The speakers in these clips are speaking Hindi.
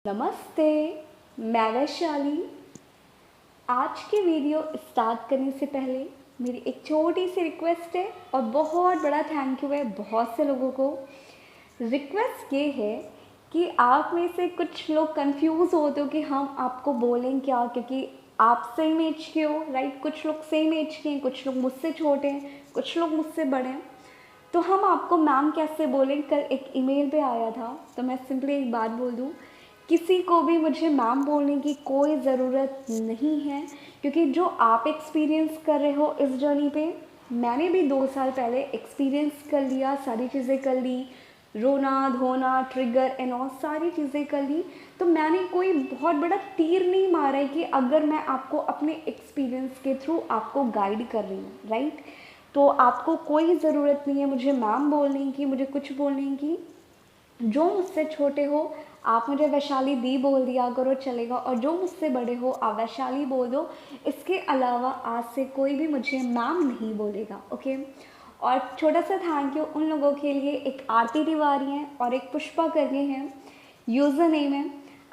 नमस्ते, मैं वैशाली। आज की वीडियो स्टार्ट करने से पहले मेरी एक छोटी सी रिक्वेस्ट है और बहुत बड़ा थैंक यू है बहुत से लोगों को। रिक्वेस्ट ये है कि आप में से कुछ लोग कंफ्यूज होते हो कि हम आपको बोलें क्या, क्योंकि आप सेम एज के हो, राइट। कुछ लोग सेम एज के हैं, कुछ लोग मुझसे छोटे हैं, कुछ लोग मुझसे बड़े हैं। तो हम आपको मैम कैसे बोलें, कल एक ईमेल पे आया था। तो मैं सिंपली एक बात बोल दूँ, किसी को भी मुझे मैम बोलने की कोई ज़रूरत नहीं है, क्योंकि जो आप एक्सपीरियंस कर रहे हो इस जर्नी पे, मैंने भी 2 साल पहले एक्सपीरियंस कर लिया, सारी चीज़ें कर ली, रोना धोना ट्रिगर एंड ऑल सारी चीज़ें कर ली। तो मैंने कोई बहुत बड़ा तीर नहीं मारा है कि अगर मैं आपको अपने एक्सपीरियंस के थ्रू आपको गाइड कर रही हूँ, राइट। तो आपको कोई ज़रूरत नहीं है मुझे मैम बोलने की, मुझे कुछ बोलने की। जो मुझसे छोटे हो आप मुझे वैशाली दी बोल दिया करो, चलेगा। और जो मुझसे बड़े हो आप वैशाली बोल दो। इसके अलावा आज से कोई भी मुझे मैम नहीं बोलेगा, ओके। और छोटा सा थैंक यू उन लोगों के लिए, एक आरती तिवारी हैं और एक पुष्पा करके हैं, यूज़र नेम है।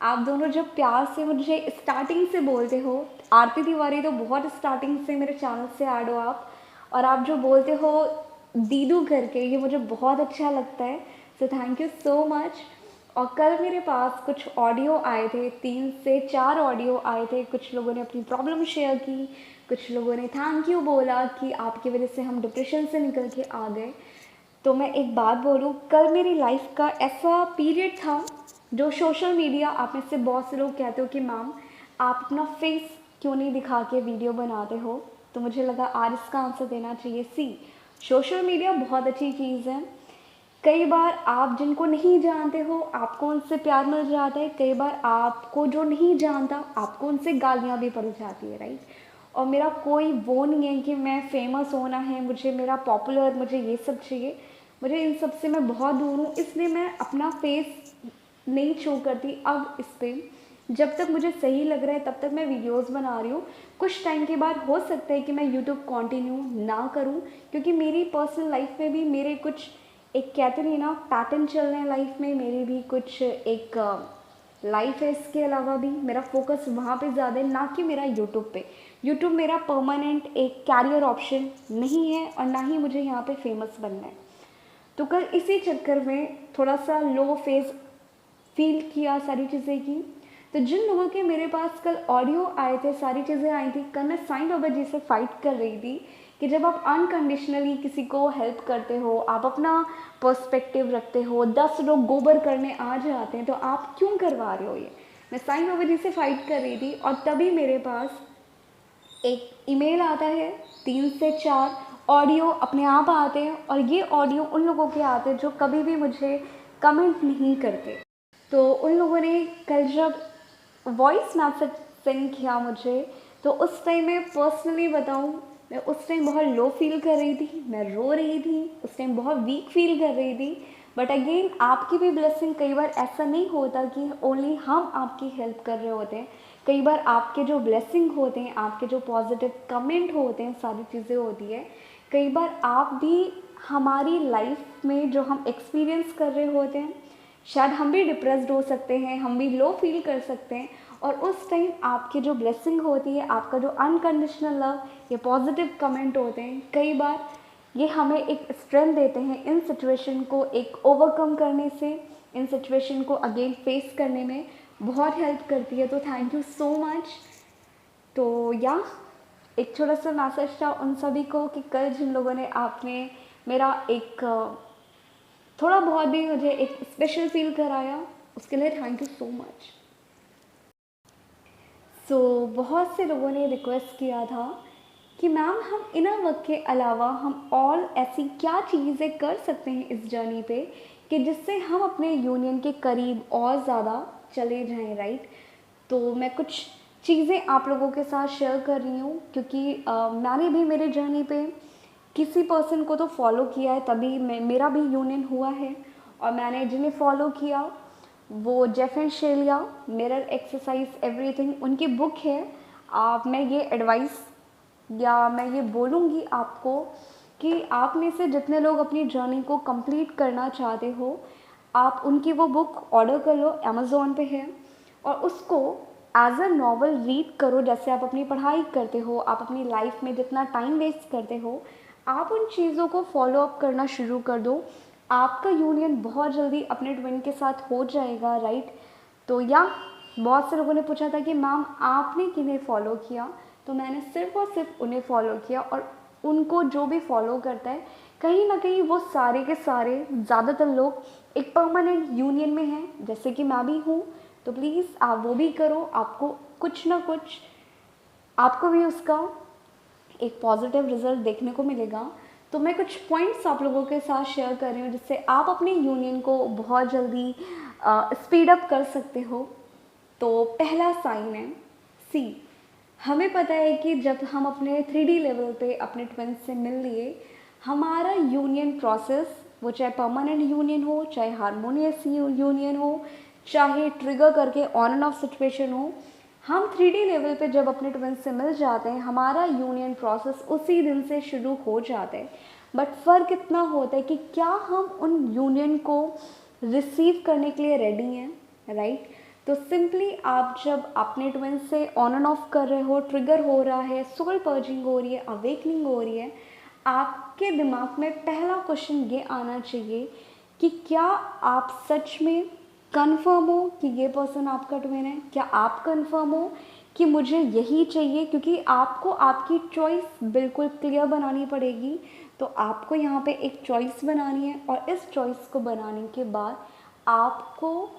आप दोनों जब प्यार से मुझे स्टार्टिंग से बोलते हो, आरती तिवारी तो बहुत स्टार्टिंग से मेरे चैनल से ऐड हो आप, और आप जो बोलते हो दीदू करके, ये मुझे बहुत अच्छा लगता है। So thank you so much. और कल मेरे पास कुछ ऑडियो आए थे, 3 से 4 ऑडियो आए थे। कुछ लोगों ने अपनी प्रॉब्लम शेयर की, कुछ लोगों ने थैंक यू बोला कि आपकी वजह से हम डिप्रेशन से निकल के आ गए। तो मैं एक बात बोलूँ, कल मेरी लाइफ का ऐसा पीरियड था जो सोशल मीडिया, आप में से बहुत से लोग कहते हो कि मैम आप अपना फेस क्यों नहीं दिखा के वीडियो बनाते हो, तो मुझे लगा आज इसका आंसर देना चाहिए। सी, सोशल मीडिया बहुत अच्छी चीज़ है। कई बार आप जिनको नहीं जानते हो आपको उनसे प्यार मिल जाता है, कई बार आपको जो नहीं जानता आपको उनसे गालियाँ भी पड़ जाती है, राइट। और मेरा कोई वो नहीं है कि मैं फेमस होना है, मुझे मेरा पॉपुलर, मुझे ये सब चाहिए। मुझे इन सब से मैं बहुत दूर हूँ, इसलिए मैं अपना फेस नहीं शो करती अब इस पर। जब तक मुझे सही लग रहा है तब तक मैं वीडियोस बना रही हूँ। कुछ टाइम के बाद हो सकता है कि मैं यूट्यूब कंटिन्यू ना करूँ, क्योंकि मेरी पर्सनल लाइफ में भी मेरे कुछ, एक कहते नहीं ना, पैटर्न चल रहे हैं लाइफ में। मेरी भी कुछ एक लाइफ है, इसके अलावा भी मेरा फोकस वहाँ पे ज़्यादा है, ना कि मेरा यूट्यूब पे। यूट्यूब मेरा परमानेंट एक कैरियर ऑप्शन नहीं है, और ना ही मुझे यहाँ पे फेमस बनना है। तो कल इसी चक्कर में थोड़ा सा लो फेज फील किया सारी चीज़ें की। तो जिन लोगों के मेरे पास कल ऑडियो आए थे, सारी चीज़ें आई थी, कल मैं साईं बाबा जी से फाइट कर रही थी कि जब आप अनकंडीशनली किसी को हेल्प करते हो, आप अपना पर्सपेक्टिव रखते हो, 10 लोग गोबर करने आ जाते हैं, तो आप क्यों करवा रहे हो ये। मैं साईं बाबा जी से फाइट कर रही थी, और तभी मेरे पास एक ईमेल आता है, 3 से 4 ऑडियो अपने आप आते हैं। और ये ऑडियो उन लोगों के आते हैं जो कभी भी मुझे कमेंट नहीं करते। तो उन लोगों ने कल जब वॉइस मैसेज सेंड किया मुझे, तो उस टाइम मैं पर्सनली बताऊँ, मैं उस टाइम बहुत लो फील कर रही थी, मैं रो रही थी, उस टाइम बहुत वीक फील कर रही थी। बट अगेन आपकी भी ब्लेसिंग, कई बार ऐसा नहीं होता कि ओनली हम आपकी हेल्प कर रहे होते हैं। कई बार आपके जो ब्लेसिंग होते हैं, आपके जो पॉजिटिव कमेंट होते हैं, सारी चीज़ें होती है। कई बार आप भी हमारी लाइफ में जो हम एक्सपीरियंस कर रहे होते हैं, शायद हम भी डिप्रेस्ड हो सकते हैं, हम भी लो फील कर सकते हैं। और उस टाइम आपकी जो ब्लेसिंग होती है, आपका जो अनकंडीशनल लव, ये पॉजिटिव कमेंट होते हैं, कई बार ये हमें एक स्ट्रेंथ देते हैं इन सिचुएशन को एक ओवरकम करने से, इन सिचुएशन को अगेन फेस करने में बहुत हेल्प करती है। तो थैंक यू सो मच। तो या एक छोटा सा मैसेज था उन सभी को कि कल जिन लोगों ने, आपने मेरा एक थोड़ा बहुत भी मुझे एक स्पेशल फील कराया, उसके लिए थैंक यू सो मच। सो बहुत से लोगों ने रिक्वेस्ट किया था कि मैम हम इनर वर्क के अलावा हम और ऐसी क्या चीज़ें कर सकते हैं इस जर्नी पे कि जिससे हम अपने यूनियन के करीब और ज़्यादा चले जाएं, राइट। तो मैं कुछ चीज़ें आप लोगों के साथ शेयर कर रही हूँ, क्योंकि मैंने भी मेरे जर्नी पे किसी पर्सन को तो फॉलो किया है, तभी मेरा भी यूनियन हुआ है। और मैंने जिन्हें फॉलो किया वो Jeff and Sheila, mirror exercise everything, उनकी बुक है। आप, मैं ये एडवाइस या मैं ये बोलूँगी आपको कि आप में से जितने लोग अपनी जर्नी को कंप्लीट करना चाहते हो, आप उनकी वो बुक ऑर्डर कर लो, अमेज़ोन पे है। और उसको एज अ नॉवल रीड करो, जैसे आप अपनी पढ़ाई करते हो, आप अपनी लाइफ में जितना टाइम वेस्ट करते हो, आप उन चीज़ों को फॉलो अप करना शुरू कर दो। आपका यूनियन बहुत जल्दी अपने ट्विन के साथ हो जाएगा, राइट। तो या बहुत से लोगों ने पूछा था कि मैम आपने किन्हें फॉलो किया, तो मैंने सिर्फ और सिर्फ उन्हें फॉलो किया, और उनको जो भी फॉलो करता है कहीं ना कहीं वो सारे के सारे ज़्यादातर लोग एक परमानेंट यूनियन में हैं, जैसे कि मैं भी हूँ। तो प्लीज़ आप वो भी करो, आपको कुछ ना कुछ, आपको भी उसका एक पॉजिटिव रिजल्ट देखने को मिलेगा। तो मैं कुछ पॉइंट्स आप लोगों के साथ शेयर कर रही हूँ जिससे आप अपने यूनियन को बहुत जल्दी स्पीड अप कर सकते हो। तो पहला साइन है सी। हमें पता है कि जब हम अपने 3D लेवल पे अपने ट्विन से मिल लिए, हमारा यूनियन प्रोसेस, वो चाहे परमानेंट यूनियन हो, चाहे हारमोनियस यूनियन हो, चाहे ट्रिगर करके ऑन एंड ऑफ सिचुएशन हो, हम 3D लेवल पे जब अपने ट्विन से मिल जाते हैं, हमारा यूनियन प्रोसेस उसी दिन से शुरू हो जाता है। बट फ़र्क इतना होता है कि क्या हम उन यूनियन को रिसीव करने के लिए रेडी हैं, राइट। तो सिंपली आप जब अपने ट्विन से ऑन एंड ऑफ कर रहे हो, ट्रिगर हो रहा है, सोल पर्जिंग हो रही है, अवेकनिंग हो रही है, आपके दिमाग में पहला क्वेश्चन ये आना चाहिए कि क्या आप सच में कंफर्म हो कि ये पर्सन आपका ट्विन है। क्या आप कंफर्म हो कि मुझे यही चाहिए, क्योंकि आपको आपकी चॉइस बिल्कुल क्लियर बनानी पड़ेगी। तो आपको यहाँ पे एक चॉइस बनानी है, और इस चॉइस को बनाने के बाद आपको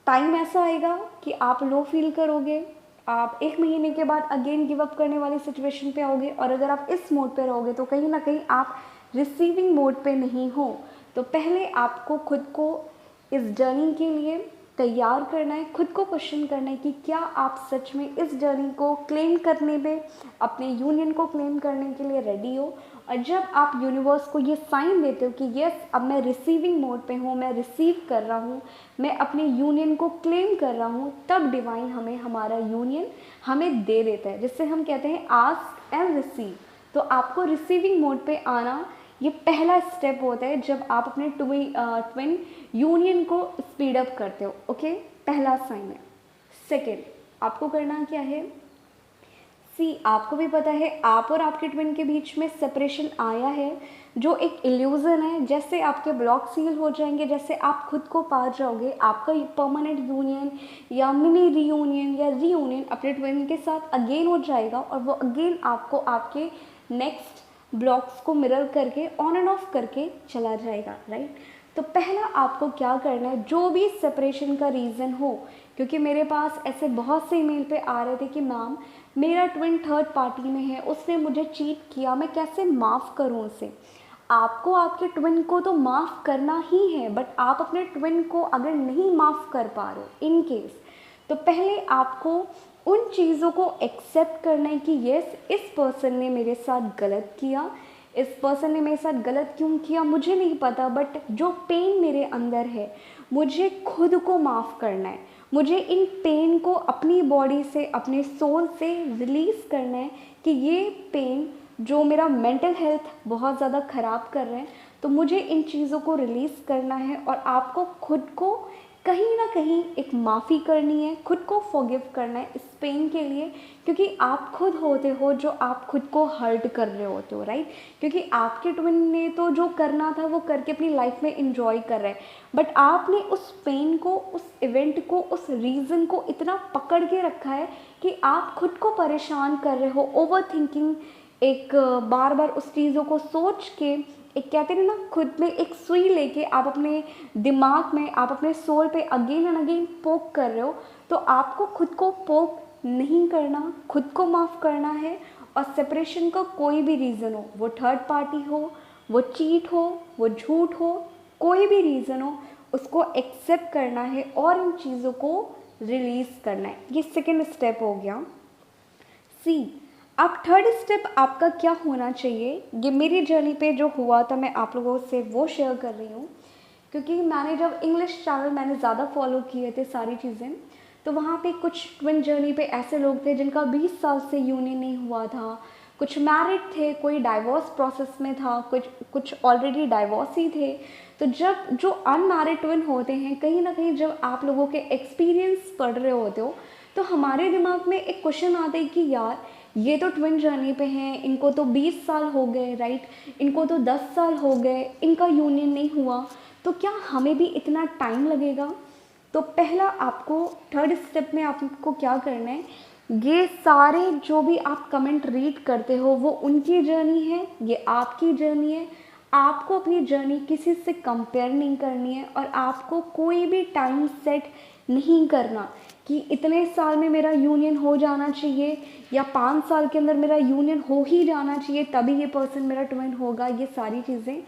टाइम ऐसा आएगा कि आप लो फील करोगे, आप 1 महीने के बाद अगेन गिव अप करने वाली सिचुएशन पे आओगे, और अगर आप इस मोड पे रहोगे तो कहीं ना कहीं आप रिसीविंग मोड पे नहीं हो। तो पहले आपको खुद को इस जर्नी के लिए तैयार करना है, खुद को क्वेश्चन करना है कि क्या आप सच में इस जर्नी को क्लेम करने में, अपने यूनियन को क्लेम करने के लिए रेडी हो। और जब आप यूनिवर्स को ये साइन देते हो कि यस अब मैं रिसीविंग मोड पे हूँ, मैं रिसीव कर रहा हूँ, मैं अपने यूनियन को क्लेम कर रहा हूँ, तब डिवाइन हमें हमारा यूनियन हमें दे देता है, जिससे हम कहते हैं आस्क एंड रिसीव। तो आपको रिसीविंग मोड पे आना ये पहला स्टेप होता है जब आप अपने ट्विन यूनियन को स्पीड अप करते हो। ओके, पहला साइन है। सेकेंड, आपको करना क्या है, सी, आपको भी पता है आप और आपके ट्विन के बीच में सेपरेशन आया है, जो एक इल्यूज़न है। जैसे आपके ब्लॉक सील हो जाएंगे, जैसे आप खुद को पा जाओगे, आपका परमानेंट यूनियन या मिनी रीयूनियन या रीयूनियन अपने ट्विन के साथ अगेन हो जाएगा, और वो अगेन आपको आपके नेक्स्ट ब्लॉक्स को मिरर करके ऑन एंड ऑफ करके चला जाएगा, राइट। तो पहला आपको क्या करना है, जो भी सेपरेशन का रीज़न हो, क्योंकि मेरे पास ऐसे बहुत से ईमेल पे आ रहे थे कि मैम मेरा ट्विन थर्ड पार्टी में है, उसने मुझे चीट किया, मैं कैसे माफ़ करूं उसे। आपको आपके ट्विन को तो माफ़ करना ही है, बट आप अपने ट्विन को अगर नहीं माफ़ कर पा रहे हो इन केस, तो पहले आपको उन चीज़ों को एक्सेप्ट करना है कि यस इस पर्सन ने मेरे साथ गलत किया, इस पर्सन ने मेरे साथ गलत क्यों किया मुझे नहीं पता, बट जो पेन मेरे अंदर है मुझे खुद को माफ़ करना है, मुझे इन पेन को अपनी बॉडी से, अपने सोल से रिलीज़ करना है कि ये पेन जो मेरा मेंटल हेल्थ बहुत ज़्यादा ख़राब कर रहे हैं, तो मुझे इन चीज़ों को रिलीज़ करना है। और आपको खुद को कहीं ना कहीं एक माफ़ी करनी है, खुद को फॉरगिव करना है इस पेन के लिए, क्योंकि आप खुद होते हो जो आप खुद को हर्ट कर रहे होते हो, राइट। क्योंकि आपके ट्विन ने तो जो करना था वो करके अपनी लाइफ में इंजॉय कर रहे हैं, बट आपने उस पेन को, उस इवेंट को, उस रीज़न को इतना पकड़ के रखा है कि आप खुद को परेशान कर रहे हो। ओवर थिंकिंग, एक बार बार उस चीज़ों को सोच के, एक कहते हैं ना खुद में एक सुई लेके आप अपने दिमाग में, आप अपने सोल पे अगेन एंड अगेन पोक कर रहे हो। तो आपको खुद को पोक नहीं करना, खुद को माफ़ करना है। और सेपरेशन का कोई भी रीज़न हो, वो थर्ड पार्टी हो, वो चीट हो, वो झूठ हो, कोई भी रीज़न हो, उसको एक्सेप्ट करना है और इन चीज़ों को रिलीज़ करना है। ये सेकेंड स्टेप हो गया। सी, अब थर्ड स्टेप आपका क्या होना चाहिए, ये मेरी जर्नी पे जो हुआ था मैं आप लोगों से वो शेयर कर रही हूँ। क्योंकि मैंने जब इंग्लिश चैनल मैंने ज़्यादा फॉलो किए थे सारी चीज़ें, तो वहाँ पे कुछ ट्विन जर्नी पे ऐसे लोग थे जिनका 20 साल से यूनियन नहीं हुआ था, कुछ मैरिड थे, कोई डाइवोर्स प्रोसेस में था, कुछ ऑलरेडी डाइवोर्स ही थे। तो जब जो अनमैरिड ट्विन होते हैं, कहीं ना कहीं जब आप लोगों के एक्सपीरियंस पढ़ रहे होते हो तो हमारे दिमाग में एक क्वेश्चन आता है कि यार ये तो ट्विन जर्नी पे हैं, इनको तो 20 साल हो गए, राइट, इनको तो 10 साल हो गए, इनका यूनियन नहीं हुआ, तो क्या हमें भी इतना टाइम लगेगा? तो पहला आपको थर्ड स्टेप में आपको क्या करना है, ये सारे जो भी आप कमेंट रीड करते हो वो उनकी जर्नी है, ये आपकी जर्नी है। आपको अपनी जर्नी किसी से कंपेयर नहीं करनी है और आपको कोई भी टाइम सेट नहीं करना कि इतने साल में मेरा यूनियन हो जाना चाहिए या 5 साल के अंदर मेरा यूनियन हो ही जाना चाहिए तभी ये पर्सन मेरा ट्विन होगा। ये सारी चीज़ें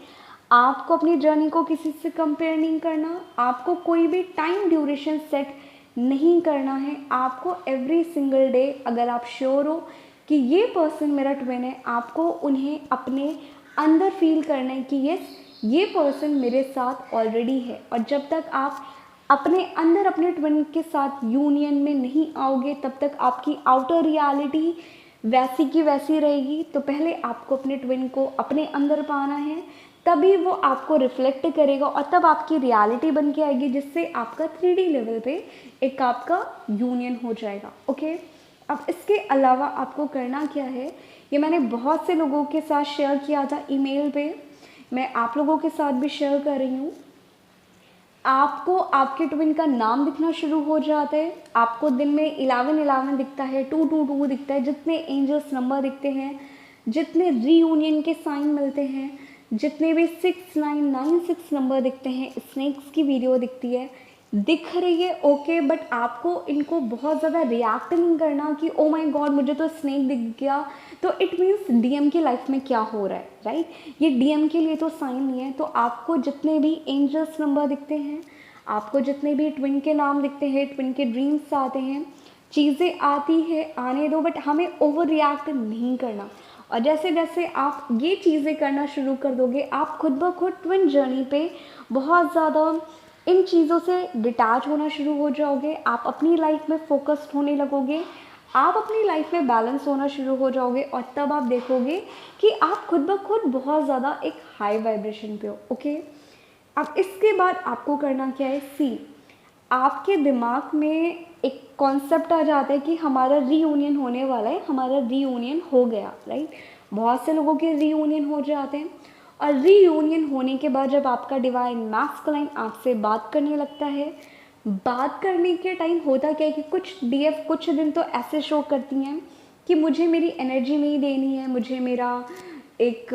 आपको अपनी जर्नी को किसी से कंपेयर नहीं करना, आपको कोई भी टाइम ड्यूरेशन सेट नहीं करना है। आपको एवरी सिंगल डे अगर आप श्योर हो कि ये पर्सन मेरा ट्विन है, आपको उन्हें अपने अंदर फील करना है कि यस ये पर्सन मेरे साथ ऑलरेडी है। और जब तक आप अपने अंदर अपने ट्विन के साथ यूनियन में नहीं आओगे तब तक आपकी आउटर रियलिटी वैसी की वैसी रहेगी। तो पहले आपको अपने ट्विन को अपने अंदर पाना है, तभी वो आपको रिफ्लेक्ट करेगा और तब आपकी रियलिटी बन के आएगी, जिससे आपका 3D लेवल पे एक आपका यूनियन हो जाएगा। ओके, अब इसके अलावा आपको करना क्या है, ये मैंने बहुत से लोगों के साथ शेयर किया था ईमेल पे, मैं आप लोगों के साथ भी शेयर कर रही हूँ। आपको आपके ट्विन का नाम दिखना शुरू हो जाता है, आपको दिन में 1111 दिखता है, 222 दिखता है, जितने एंजल्स नंबर दिखते हैं, जितने रीयूनियन के साइन मिलते हैं, जितने भी 6996 नंबर दिखते हैं, स्नेक्स की वीडियो दिखती है, दिख रही है ओके, बट आपको इनको बहुत ज़्यादा रिएक्ट नहीं करना कि ओ माय गॉड मुझे तो स्नेक दिख गया, तो इट मीन्स डीएम की लाइफ में क्या हो रहा है, राइट, ये डीएम के लिए तो साइन नहीं है। तो आपको जितने भी एंजल्स नंबर दिखते हैं, आपको जितने भी ट्विन के नाम दिखते हैं, ट्विन के ड्रीम्स आते हैं, चीज़ें आती है आने दो, बट हमें ओवर रिएक्ट नहीं करना। और जैसे जैसे आप ये चीज़ें करना शुरू कर दोगे, आप खुद ब खुद ट्विन जर्नी पे बहुत ज़्यादा इन चीज़ों से डिटैच होना शुरू हो जाओगे, आप अपनी लाइफ में फोकस्ड होने लगोगे, आप अपनी लाइफ में बैलेंस होना शुरू हो जाओगे और तब आप देखोगे कि आप खुद ब खुद बहुत ज़्यादा एक हाई वाइब्रेशन पे हो। ओके, अब इसके बाद आपको करना क्या है, सी आपके दिमाग में एक कॉन्सेप्ट आ जाता है कि हमारा रीयूनियन होने वाला है, हमारा रीयूनियन हो गया, राइट, बहुत से लोगों के रीयूनियन हो जाते हैं। और रीयूनियन होने के बाद जब आपका डिवाइन मैस्कुलाइन आपसे बात करने लगता है, बात करने के टाइम होता क्या है कि कुछ डीएफ कुछ दिन तो ऐसे शो करती हैं कि मुझे मेरी एनर्जी नहीं देनी है, मुझे मेरा एक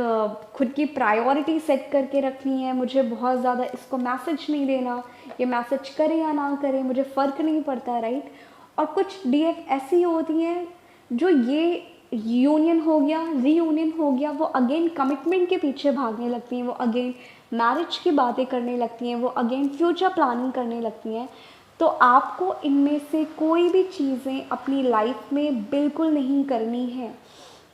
खुद की प्रायोरिटी सेट करके रखनी है, मुझे बहुत ज़्यादा इसको मैसेज नहीं देना, ये मैसेज करे या ना करे मुझे फ़र्क नहीं पड़ता, राइट। और कुछ डीएफ ऐसी होती हैं जो ये यूनियन हो गया, रीयूनियन हो गया, वो अगेन कमिटमेंट के पीछे भागने लगती हैं, वो अगेन मैरिज की बातें करने लगती हैं, वो अगेन फ्यूचर प्लानिंग करने लगती हैं। तो आपको इनमें से कोई भी चीज़ें अपनी लाइफ में बिल्कुल नहीं करनी है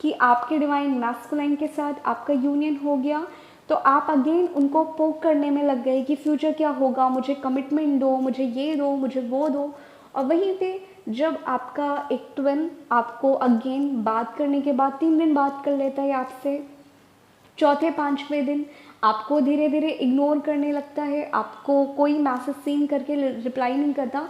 कि आपके डिवाइन मैस्कुलाइन के साथ आपका यूनियन हो गया तो आप अगेन उनको पोक करने में लग गए कि फ्यूचर क्या होगा, मुझे कमिटमेंट दो, मुझे ये दो, मुझे वो दो। और वहीं पे जब आपका एक ट्विन आपको अगेन बात करने के बाद 3 दिन बात कर लेता है आपसे, चौथे 5वें दिन आपको धीरे धीरे इग्नोर करने लगता है, आपको कोई मैसेज सीन करके रिप्लाई नहीं करता,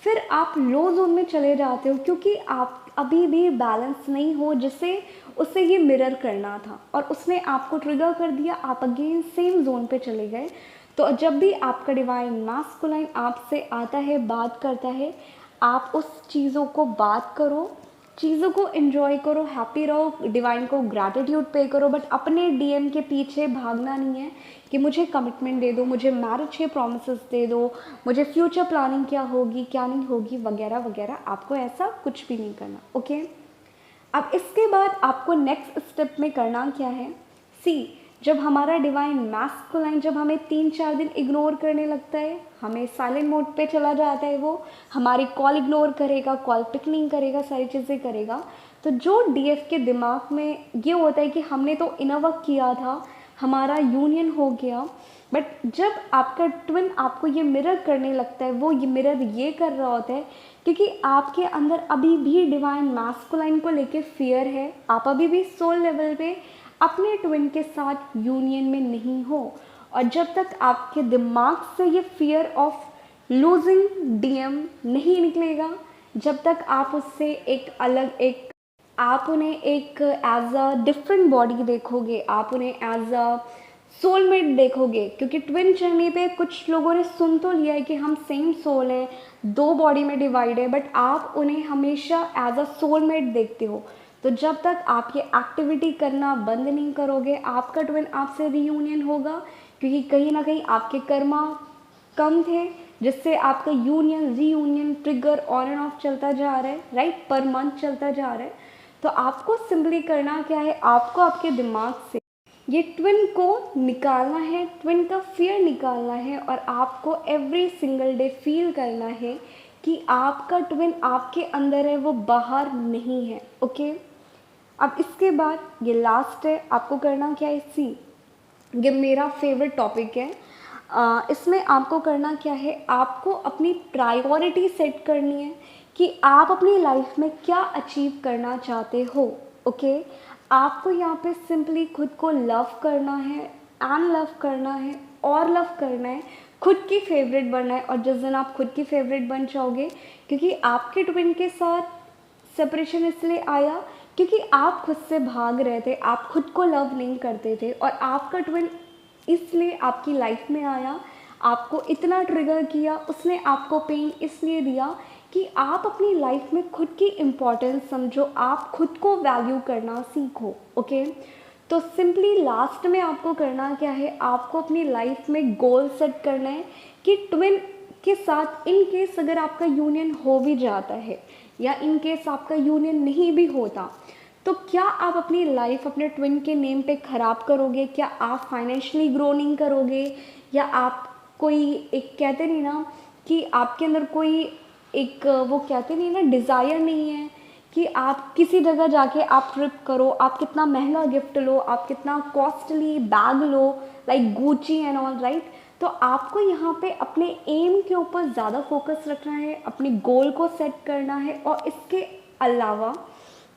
फिर आप लो जोन में चले जाते हो क्योंकि आप अभी भी बैलेंस नहीं हो, जिससे उसे ये मिरर करना था और उसने आपको ट्रिगर कर दिया, आप अगेन सेम जोन पे चले गए। तो जब भी आपका डिवाइन मैस्कुलाइन आपसे आता है, बात करता है, आप उस चीज़ों को बात करो, चीज़ों को एंजॉय करो, हैप्पी रहो, डिवाइन को ग्रैटिट्यूड पे करो, बट अपने डीएम के पीछे भागना नहीं है कि मुझे कमिटमेंट दे दो, मुझे मैरिज के प्रॉमिसेस दे दो, मुझे फ्यूचर प्लानिंग क्या होगी क्या नहीं होगी वगैरह वगैरह, आपको ऐसा कुछ भी नहीं करना। ओके, अब इसके बाद आपको नेक्स्ट स्टेप में करना क्या है, सी जब हमारा डिवाइन मैस्कुलाइन जब हमें 3-4 दिन इग्नोर करने लगता है, हमें साइलेंट मोड पे चला जाता है, वो हमारी कॉल इग्नोर करेगा, कॉल पिक नहीं करेगा, सारी चीज़ें करेगा, तो जो डीएफ के दिमाग में ये होता है कि हमने तो इनर वर्क किया था, हमारा यूनियन हो गया, बट जब आपका ट्विन आपको ये मिरर करने लगता है, वो ये मिरर ये कर रहा होता है क्योंकि आपके अंदर अभी भी डिवाइन मैस्कुलाइन को लेके फियर है, आप अभी भी सोल लेवल पे अपने ट्विन के साथ यूनियन में नहीं हो। और जब तक आपके दिमाग से ये फियर ऑफ लूजिंग डीएम नहीं निकलेगा, जब तक आप उससे एक अलग एक आप उन्हें एक एज अ डिफरेंट बॉडी देखोगे, आप उन्हें एज अ सोलमेट देखोगे, क्योंकि ट्विन जर्नी पे कुछ लोगों ने सुन तो लिया है कि हम सेम सोल हैं, दो बॉडी में डिवाइड है, बट आप उन्हें हमेशा एज अ सोलमेट देखते हो। तो जब तक आप ये एक्टिविटी करना बंद नहीं करोगे, आपका ट्विन आपसे रीयूनियन होगा, क्योंकि कहीं ना कहीं आपके कर्मा कम थे, जिससे आपका union reunion trigger on end of चलता जा रहा है, राइट, पर मंथ चलता जा रहा है। तो आपको सिंपली करना क्या है, आपको आपके दिमाग से ये ट्विन को निकालना है, ट्विन का फियर निकालना है, और आपको एवरी सिंगल डे फील करना है कि आपका ट्विन आपके अंदर है, वो बाहर नहीं है। ओके, अब इसके बाद ये लास्ट है, आपको करना क्या है, सी ये मेरा फेवरेट टॉपिक है। इसमें आपको करना क्या है, आपको अपनी प्रायोरिटी सेट करनी है कि आप अपनी लाइफ में क्या अचीव करना चाहते हो। ओके, आपको यहाँ पे सिंपली खुद को लव करना है, एंड लव करना है, और लव करना है, खुद की फेवरेट बनना है। और जिस दिन आप खुद की फेवरेट बन जाओगे, क्योंकि आपके ट्विन के साथ सेपरेशन इसलिए आया क्योंकि आप खुद से भाग रहे थे, आप खुद को लव नहीं करते थे, और आपका ट्विन इसलिए आपकी लाइफ में आया, आपको इतना ट्रिगर किया, उसने आपको पेन इसलिए दिया कि आप अपनी लाइफ में खुद की इम्पोर्टेंस समझो, आप खुद को वैल्यू करना सीखो। ओके, तो सिंपली लास्ट में आपको करना क्या है, आपको अपनी लाइफ में गोल सेट करना है कि ट्विन के साथ इन केस अगर आपका यूनियन हो भी जाता है, या इन केस आपका यूनियन नहीं भी होता, तो क्या आप अपनी लाइफ अपने ट्विन के नेम पे ख़राब करोगे? क्या आप फाइनेंशियली ग्रो नहीं करोगे? या आप कोई एक कहते नहीं ना कि आपके अंदर कोई एक वो कहते नहीं ना डिज़ायर नहीं है कि आप किसी जगह जाके आप ट्रिप करो, आप कितना महंगा गिफ्ट लो, आप कितना costly bag low, like Gucci and all, right. तो आपको यहाँ पे अपने एम के ऊपर ज़्यादा फोकस रखना है, अपने गोल को सेट करना है, और इसके अलावा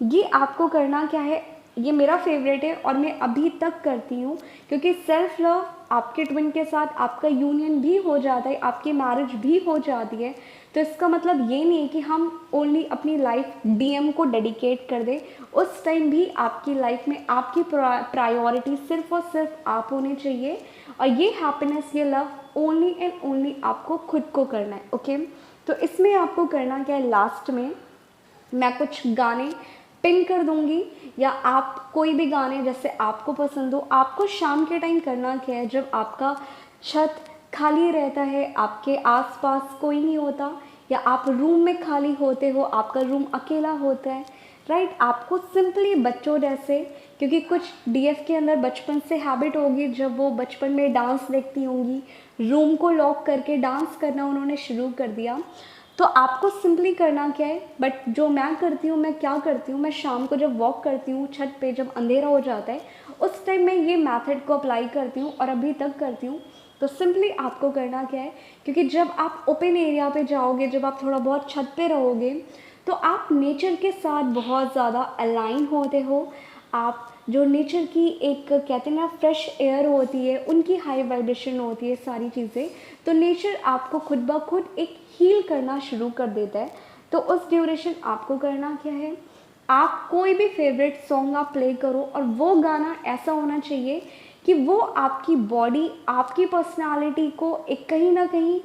ये आपको करना क्या है, ये मेरा फेवरेट है और मैं अभी तक करती हूँ, क्योंकि सेल्फ लव आपके ट्विन के साथ आपका यूनियन भी हो जाता है, आपकी मैरिज भी हो जाती है। तो इसका मतलब ये नहीं है कि हम ओनली अपनी लाइफ डीएम को डेडिकेट कर दें, उस टाइम भी आपकी लाइफ में आपकी प्रायोरिटी सिर्फ और सिर्फ आप होने चाहिए, और ये हैप्पीनेस, ये लव ओनली एंड ओनली आपको खुद को करना है। ओके, तो इसमें आपको करना क्या है, लास्ट में मैं कुछ गाने पिन कर दूंगी, या आप कोई भी गाने जैसे आपको पसंद हो। आपको शाम के टाइम करना क्या है, जब आपका छत खाली रहता है, आपके आसपास कोई नहीं होता, या आप रूम में खाली होते हो, आपका रूम अकेला होता है, राइट, आपको सिंपली बच्चों जैसे, क्योंकि कुछ डीएफ के अंदर बचपन से हैबिट होगी, जब वो बचपन में डांस देखती होंगी, रूम को लॉक करके डांस करना उन्होंने शुरू कर दिया। तो आपको सिंपली करना क्या है, बट जो मैं करती हूँ, मैं क्या करती हूँ, मैं शाम को जब वॉक करती हूँ छत पे, जब अंधेरा हो जाता है, उस टाइम मैं ये मेथड को अप्लाई करती हूँ और अभी तक करती हूँ। तो सिंपली आपको करना क्या है, क्योंकि जब आप ओपन एरिया पे जाओगे, जब आप थोड़ा बहुत छत पे रहोगे, तो आप नेचर के साथ बहुत ज़्यादा अलाइन होते हो। आप जो नेचर की एक कहते हैं ना फ्रेश एयर होती है, उनकी हाई वाइब्रेशन होती है, सारी चीज़ें, तो नेचर आपको खुद ब खुद एक हील करना शुरू कर देता है। तो उस ड्यूरेशन आपको करना क्या है, आप कोई भी फेवरेट सॉन्ग आप प्ले करो, और वो गाना ऐसा होना चाहिए कि वो आपकी बॉडी, आपकी पर्सनालिटी को एक कहीं ना कहीं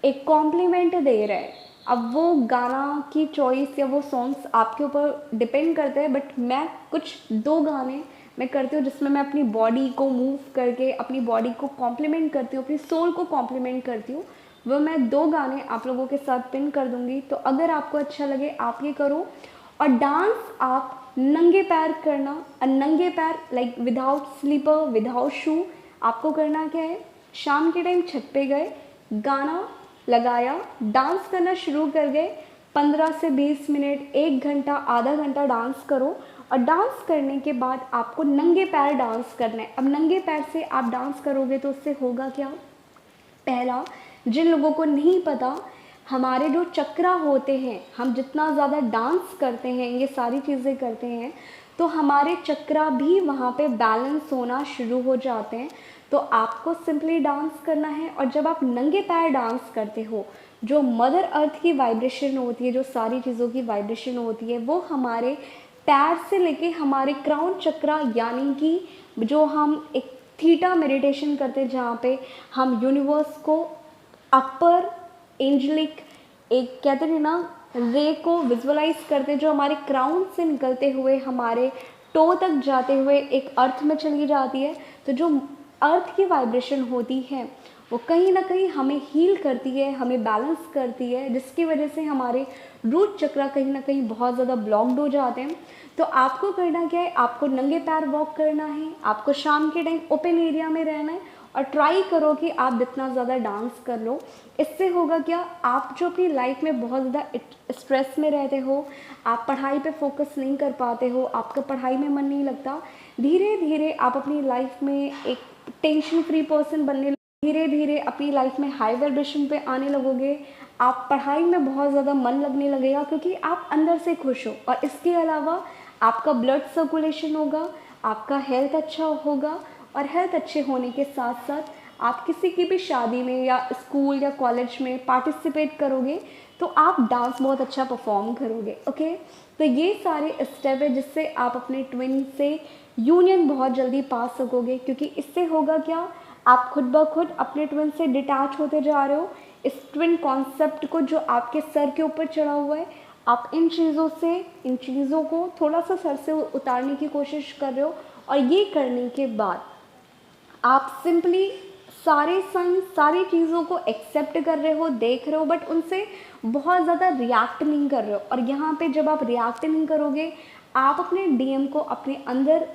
एक कॉम्प्लीमेंट दे रहा है। अब वो गाना की चॉइस या वो सॉन्ग्स आपके ऊपर डिपेंड करते हैं, बट मैं कुछ दो गाने मैं करती हूँ जिसमें मैं अपनी बॉडी को मूव करके अपनी बॉडी को कॉम्प्लीमेंट करती हूँ, अपनी सोल को कॉम्प्लीमेंट करती हूँ। वो मैं दो गाने आप लोगों के साथ पिन कर दूँगी, तो अगर आपको अच्छा लगे आप ये करो। और डांस आप नंगे पैर करना, और नंगे पैर लाइक विदाउट स्लीपर, विदाउट शू। आपको करना क्या है, शाम के टाइम छत पे गए, गाना लगाया, डांस करना शुरू कर गए, 15 से 20 मिनट, 1 घंटा, आधा घंटा डांस करो। और डांस करने के बाद आपको नंगे पैर डांस करना है। अब नंगे पैर से आप डांस करोगे तो उससे होगा क्या, पहला, जिन लोगों को नहीं पता, हमारे जो चक्रा होते हैं, हम जितना ज़्यादा डांस करते हैं, ये सारी चीज़ें करते हैं, तो हमारे चक्रा भी वहाँ पे बैलेंस होना शुरू हो जाते हैं। तो आपको सिंपली डांस करना है। और जब आप नंगे पैर डांस करते हो, जो मदर अर्थ की वाइब्रेशन होती है, जो सारी चीज़ों की वाइब्रेशन होती है, वो हमारे पैर से लेके हमारे क्राउन चक्रा, यानी कि जो हम एक थीटा मेडिटेशन करते हैं जहाँ पे हम यूनिवर्स को अपर एंजलिक एक कहते हैं ना रे को विजुअलाइज करते, जो हमारे क्राउन से निकलते हुए हमारे टो तक जाते हुए एक अर्थ में चली जाती है। तो जो अर्थ की वाइब्रेशन होती है वो कहीं ना कहीं हमें हील करती है, हमें बैलेंस करती है, जिसकी वजह से हमारे रूट चक्रा कहीं ना कहीं बहुत ज़्यादा ब्लॉक्ड हो जाते हैं। तो आपको करना क्या है, आपको नंगे पैर वॉक करना है, आपको शाम के टाइम ओपन एरिया में रहना है और ट्राई करो कि आप जितना ज़्यादा डांस कर लो। इससे होगा क्या, आप जो अपनी लाइफ में बहुत ज़्यादा स्ट्रेस में रहते हो, आप पढ़ाई पे फोकस नहीं कर पाते हो, आपका पढ़ाई में मन नहीं लगता, धीरे धीरे आप अपनी लाइफ में एक टेंशन फ्री पर्सन बनने, धीरे धीरे अपनी लाइफ में हाई वाइब्रेशन पे आने लगोगे। आप पढ़ाई में बहुत ज़्यादा मन लगने लगेगा क्योंकि आप अंदर से खुश हो। और इसके अलावा आपका ब्लड सर्कुलेशन होगा, आपका हेल्थ अच्छा होगा, और हेल्थ अच्छे होने के साथ साथ आप किसी की भी शादी में या स्कूल या कॉलेज में पार्टिसिपेट करोगे तो आप डांस बहुत अच्छा परफॉर्म करोगे। ओके, तो ये सारे स्टेप है जिससे आप अपने ट्विन से यूनियन बहुत जल्दी पा सकोगे। क्योंकि इससे होगा क्या, आप खुद ब खुद अपने ट्विन से डिटैच होते जा रहे हो। इस ट्विन कॉन्सेप्ट को जो आपके सर के ऊपर चढ़ा हुआ है, आप इन चीज़ों को थोड़ा सा सर से उतारने की कोशिश कर रहे हो। और ये करने के बाद आप सिंपली सारे साइन, सारी चीज़ों को एक्सेप्ट कर रहे हो, देख रहे हो, बट उनसे बहुत ज़्यादा रिएक्ट नहीं कर रहे हो। और यहाँ पे जब आप रिएक्ट नहीं करोगे, आप अपने डीएम को अपने अंदर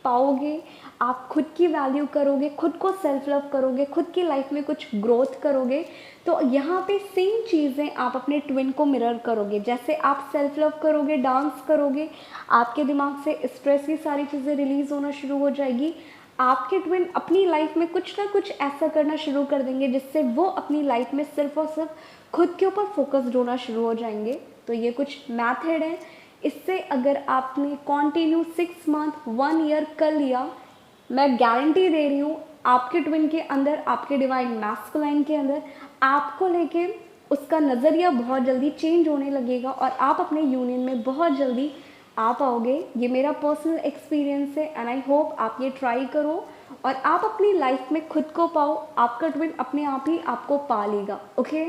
पाओगे, आप खुद की वैल्यू करोगे, खुद को सेल्फ लव करोगे, खुद की लाइफ में कुछ ग्रोथ करोगे। तो यहाँ पे सेम चीज़ें आप अपने ट्विन को मिरर करोगे। जैसे आप सेल्फ लव करोगे, डांस करोगे, आपके दिमाग से स्ट्रेस की सारी चीज़ें रिलीज़ होना शुरू हो जाएगी। आपके ट्विन अपनी लाइफ में कुछ ना कुछ ऐसा करना शुरू कर देंगे जिससे वो अपनी लाइफ में सिर्फ और सिर्फ खुद के ऊपर फोकस्ड होना शुरू हो जाएंगे। तो ये कुछ मैथड है, इससे अगर आपने कंटिन्यू 6 मंथ 1 ईयर कर लिया, मैं गारंटी दे रही हूँ आपके ट्विन के अंदर, आपके डिवाइन मैस्कुलाइन के अंदर आपको लेके उसका नज़रिया बहुत जल्दी चेंज होने लगेगा और आप अपने यूनियन में बहुत जल्दी आ पाओगे। ये मेरा पर्सनल एक्सपीरियंस है एंड आई होप आप ये ट्राई करो और आप अपनी लाइफ में खुद को पाओ। आपका ट्विन अपने आप ही आपको पा लेगा। ओके।